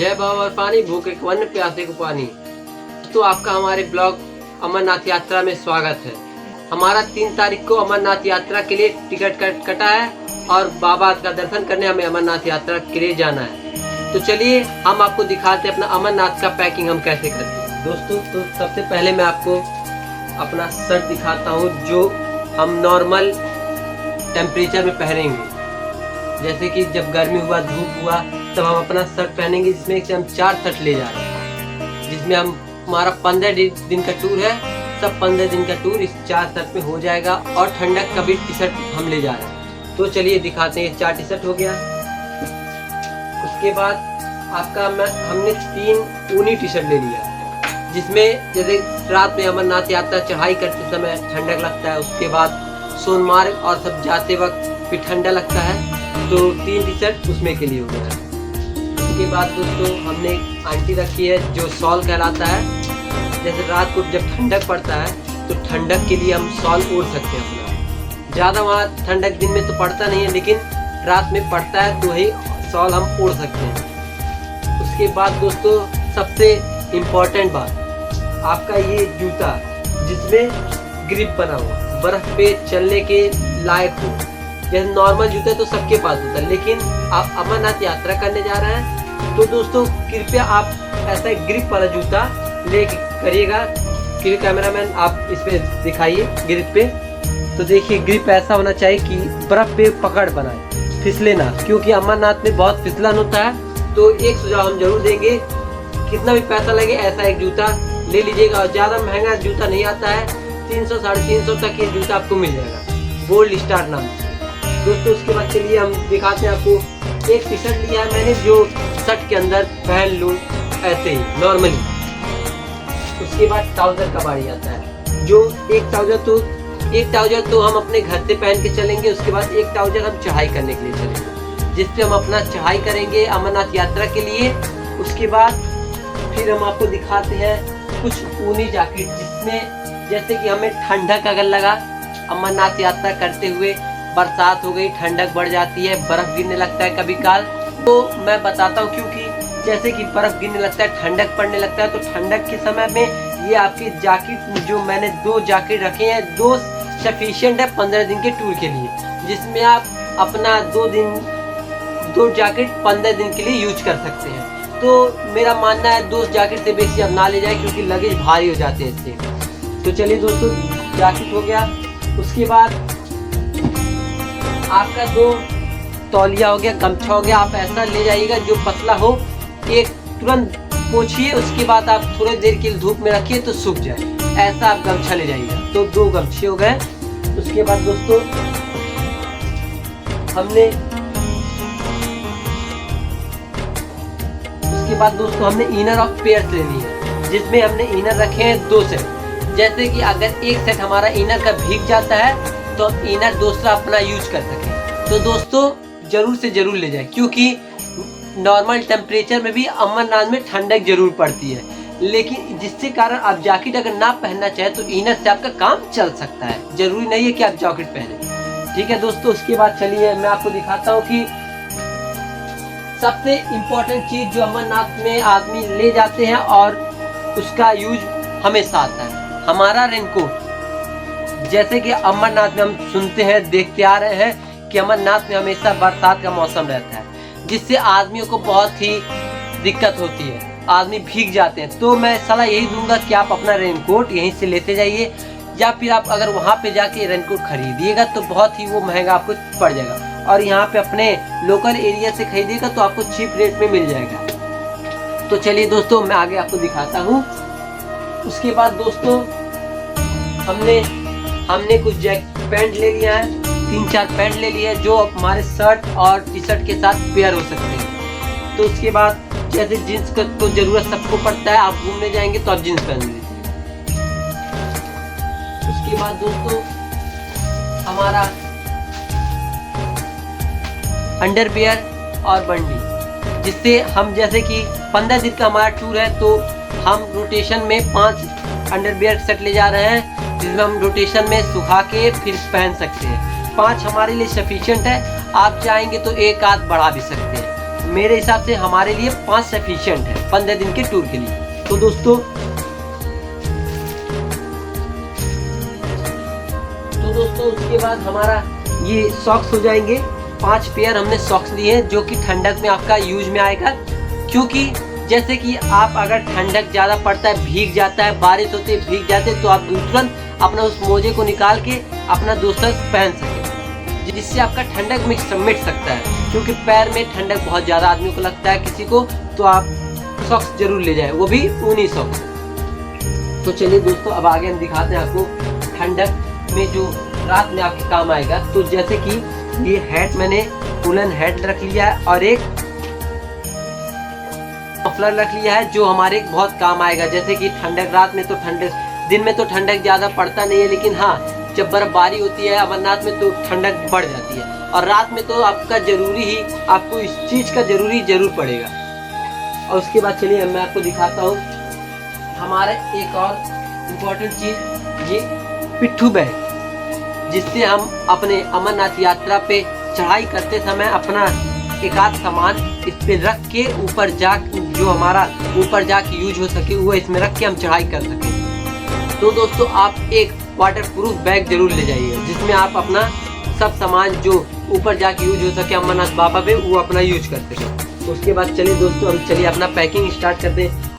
जय बाबा और पानी, भूखे को अन्न, प्यासे को पानी। तो आपका हमारे ब्लॉग अमरनाथ यात्रा में स्वागत है। हमारा 3 तारीख को अमरनाथ यात्रा के लिए टिकट कटा है और बाबा का दर्शन करने हमें अमरनाथ यात्रा के लिए जाना है। तो चलिए हम आपको दिखाते हैं अपना अमरनाथ का पैकिंग हम कैसे करते हैं। दोस्तों तो सबसे पहले मैं आपको अपना शर्ट दिखाता हूँ जो हम नॉर्मल टेम्परेचर में पहनेंगे। जैसे कि जब गर्मी हुआ, धूप हुआ, तब हम अपना शर्ट पहनेंगे जिसमें से हम 4 शर्ट ले जा रहे हैं, जिसमें हमारा 15 दिन का टूर है। सब 15 दिन का टूर इस 4 शर्ट में हो जाएगा और ठंडक का भी टी शर्ट हम ले जा रहे हैं। तो चलिए दिखाते हैं। 4 टी शर्ट हो गया। उसके बाद आपका हमने 3 ऊनी टी शर्ट ले लिया, जिसमें जैसे रात में अमरनाथ यात्रा चढ़ाई करते समय ठंडक लगता है, उसके बाद सोनमार्ग और सब जाते वक्त भी ठंडा लगता है, तो 3 टी शर्ट उसमें के लिए हो गया। उसके बाद दोस्तों हमने आंटी रखी है जो शॉल कहलाता है। जैसे रात को जब ठंडक पड़ता है तो ठंडक के लिए हम शॉल ओढ़ सकते हैं अपना। ज़्यादा वहाँ ठंडक दिन में तो पड़ता नहीं है, लेकिन रात में पड़ता है तो वही शॉल हम ओढ़ सकते हैं। उसके बाद दोस्तों सबसे इम्पोर्टेंट बात, आपका ये जूता जिसमें ग्रिप बना हुआ, बर्फ़ पे चलने के लायक हो। जैसे नॉर्मल जूता तो सबके पास होता है, लेकिन आप अमरनाथ यात्रा करने जा रहे हैं तो दोस्तों कृपया आप ऐसा ग्रिप वाला जूता ले करिएगा। क्योंकि कैमरामैन आप इस पे दिखाइए ग्रिप पे, तो देखिए ग्रिप ऐसा होना चाहिए कि बर्फ पे पकड़ बनाए, फिसले ना, क्योंकि अमरनाथ में बहुत फिसलन होता है। तो एक सुझाव हम जरूर देंगे, कितना भी पैसा लगे ऐसा एक जूता ले लीजिएगा। और ज़्यादा महंगा जूता नहीं आता है, 300 साढ़े 300 तक ये जूता आपको मिल जाएगा, गोल्ड स्टार नाम से। दोस्तों उसके बाद चलिए हम दिखाते हैं आपको। एक टी शर्ट लिया है मैंने जो शर्ट के अंदर पहन लूँ ऐसे ही नॉर्मली। उसके बाद ट्राउजर का बारी आता है, जो एक ट्राउजर तो हम अपने घर से पहन के चलेंगे। उसके बाद एक ट्राउजर हम चढ़ाई करने के लिए चलेंगे, जिससे हम अपना चढ़ाई करेंगे अमरनाथ यात्रा के लिए। उसके बाद फिर हम आपको दिखाते हैं कुछ ऊनी जैकेट, जिसमें जैसे कि हमें ठंडक अगर लगा, अमरनाथ यात्रा करते हुए बरसात हो गई, ठंडक बढ़ जाती है, बर्फ गिरने लगता है कभी काल, तो मैं बताता हूँ। क्योंकि जैसे कि बर्फ गिरने लगता है, ठंडक पड़ने लगता है, तो ठंडक के समय में ये आपकी जैकेट, जो मैंने 2 जैकेट रखे हैं, 2 सफिशिएंट है 15 दिन के टूर के लिए, जिसमें आप अपना 2 जैकेट 15 दिन के लिए यूज कर सकते हैं। तो मेरा मानना है 2 जैकेट से बेसी आप ना ले जाए, क्योंकि लगेज भारी हो जाते हैं इससे। तो चलिए दोस्तों, जैकेट हो गया। उसके बाद आपका 2 तौलिया हो गया, गमछा हो गया। आप ऐसा ले जाइएगा जो पतला हो, एक तुरंत पोंछिए, उसके बाद आप थोड़ी देर के लिए धूप में रखिए तो सूख जाए, ऐसा आप गमछा ले जाइएगा। तो 2 गमछे हो गए। उसके बाद दोस्तों हमने इनर ऑफ पेयर्स लेनी है, जिसमें हमने इनर रखे हैं 2 सेट। जैसे कि अगर एक सेट हमारा इनर का भीग जाता है तो हम इनर दूसरा अपना यूज कर सकें। तो दोस्तों जरूर से जरूर ले जाए, क्योंकि नॉर्मल टेम्परेचर में भी अमरनाथ में ठंडक जरूर पड़ती है, लेकिन जिसके कारण आप जैकेट अगर ना पहनना चाहे तो इनर से आपका काम चल सकता है। जरूरी नहीं है कि आप जैकेट पहने, ठीक है दोस्तों। उसके बाद चलिए मैं आपको दिखाता हूँ कि सबसे इम्पोर्टेंट चीज जो अमरनाथ में आदमी ले जाते हैं और उसका यूज हमेशा आता है, हमारा रेनकोट। जैसे कि अमरनाथ में हम सुनते हैं, देखते आ रहे हैं कि अमरनाथ में हमेशा बरसात का मौसम रहता है, जिससे आदमियों को बहुत ही दिक्कत होती है, आदमी भीग जाते हैं। तो मैं सलाह यही दूंगा कि आप अपना रेनकोट यहीं से लेते जाइए, या फिर आप अगर वहाँ पे जाके रेनकोट खरीदिएगा तो बहुत ही वो महंगा आपको पड़ जाएगा, और यहाँ पे अपने लोकल एरिया से खरीदिएगा तो आपको चीप रेट में मिल जाएगा। तो चलिए दोस्तों मैं आगे आपको दिखाता हूँ। उसके बाद दोस्तों हमने कुछ पैंट ले लिया है, 3-4 पैंट ले लिया है, जो हमारे शर्ट और टी शर्ट के साथ पेयर हो सकते हैं। तो उसके बाद जैसे जीन्स का तो जरूरत सबको पड़ता है, आप घूमने जाएंगे तो आप जीन्स पहन लीजिए। उसके बाद दोस्तों हमारा अंडरवियर और बंडी, जिससे हम जैसे कि 15 दिन का हमारा टूर है तो हम रोटेशन में 5 अंडरवियर सेट ले जा रहे हैं, जिसमें हम रोटेशन में सुखा के फिर पहन सकते हैं। 5 हमारे लिए सफिशिएंट है, आप चाहेंगे तो 1 आध बढ़ा भी सकते हैं। मेरे हिसाब से हमारे लिए 5 सफिशिएंट है 15 दिन के टूर के लिए। तो दोस्तों उसके बाद हमारा ये सॉक्स हो जाएंगे। 5 पेयर हमने सॉक्स लिए हैं जो कि ठंडक में आपका यूज में आएगा, क्योंकि जैसे कि आप अगर ठंडक ज़्यादा पड़ता है, भीग जाता है, बारिश होती है, भीग जाते हैं, तो आप तुरंत अपना उस मोजे को निकाल के अपना दूसरा पहन सकें, जिससे आपका ठंडक मिट सकता है। क्योंकि पैर में ठंडक बहुत ज़्यादा आदमी को लगता है किसी को, तो आप सॉक्स जरूर ले जाएं, वो भी ऊनी सॉक्स। तो चलिए दोस्तों अब आगे हम दिखाते हैं आपको ठंडक में जो रात में आपके काम आएगा। तो जैसे कि ये हैट मैंने वुलन हैट रख लिया है और एक मफलर रख लिया है जो हमारे बहुत काम आएगा। जैसे कि ठंडक रात में तो ठंडक, दिन में तो ठंडक ज़्यादा पड़ता नहीं है, लेकिन हाँ जब बर्फबारी होती है अमरनाथ में तो ठंडक बढ़ जाती है, और रात में तो आपका जरूरी ही, आपको इस चीज़ का जरूर पड़ेगा। और उसके बाद चलिए मैं आपको दिखाता हूँ हमारा एक और इम्पोर्टेंट चीज़, ये पिट्ठू बैग, जिससे हम अपने अमरनाथ यात्रा पे चढ़ाई करते समय अपना एक आध सामान इस पे रख के ऊपर जो हमारा ऊपर जाके यूज हो सके वो इसमें रख के हम चढ़ाई कर सकें। तो दोस्तों आप एक वाटरप्रूफ बैग जरूर ले जाइए, जिसमें आप अपना सब सामान जो ऊपर जाके यूज हो सके अमरनाथ बाबा पे, वो अपना यूज कर सकें। उसके बाद चलिए दोस्तों हम अपना पैकिंग स्टार्ट करते हैं।